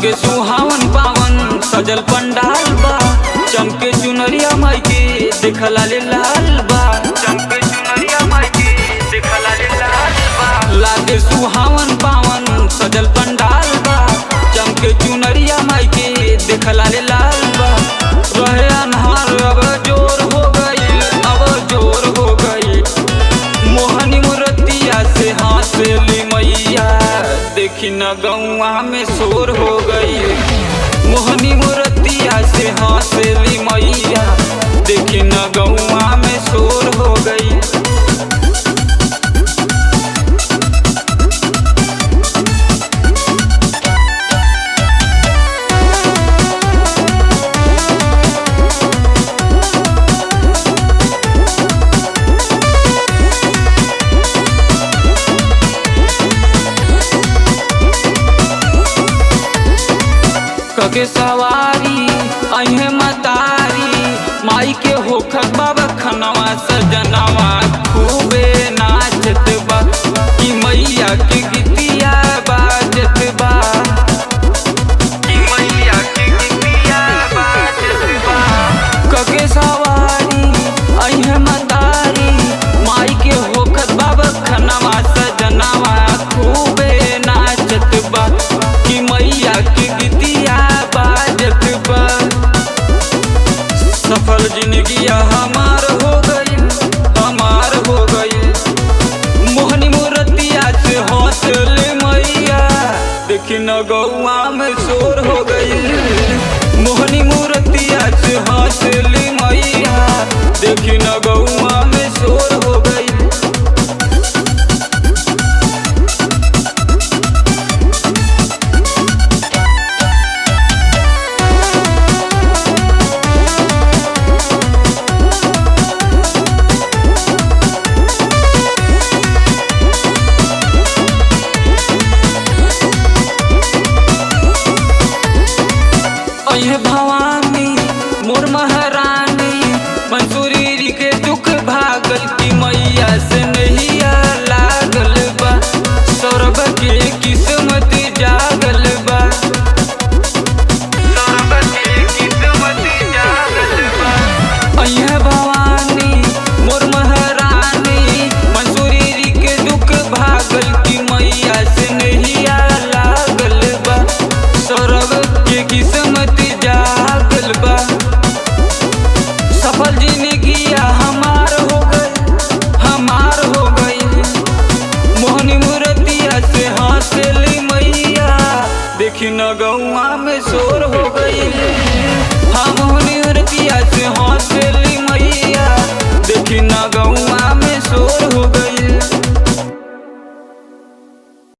लागे सुहावन पावन सजल पंडाल बा। चमके चुनरिया माई के देखला ले लाल बा। चमके चुनरिया माई के देखला ले लाल बा। लागे सुहावन पावन सजल पंडाल बा। चमके चुनरिया माई के देखला ले लाल बा। रहे अनहार अब जोर हो गई, अब जोर हो गई। मोहनी मूर्तिया से हासेली मैया देखी न गौआ में शोर हो गई। मोहनी मूर्तिया से हासेली मैया देखी न गौआ में शोर हो गई। कके सवारी अहे मतारी माई के होखत बाबा खनवा सजनवा खूबे नाचत बा। कि मैया के गीतिया बाजत बा। कि मैया के गीतिया बाजत बा। कके सवारी अहे मतारी माई के होखत बाबा खनवा सजनवा खूबे नाचत बा। कि मैया के गीतिया बाजत बा। सफल जिंदगिया हमार हो गई, हमार हो गई। मोहनी मूर्तिया से हौसले मैया देखी न गौआ में शोर हो गई। मोहनी मूर्तिया से हौसले मैया देखी न गौआ में शोर हो गई। अये भवानी मोर महारानी मंसूरी के दुख भागल। की मैया से नैया लागल बा। सौरभ के किस्मत जागल बा। सौरभ के किस्मत जागल बा। अये भवानी मोर महारानी मंसूरी के दुख भागल। की मैया से नैया लागल बा। सौरभ के किस्मत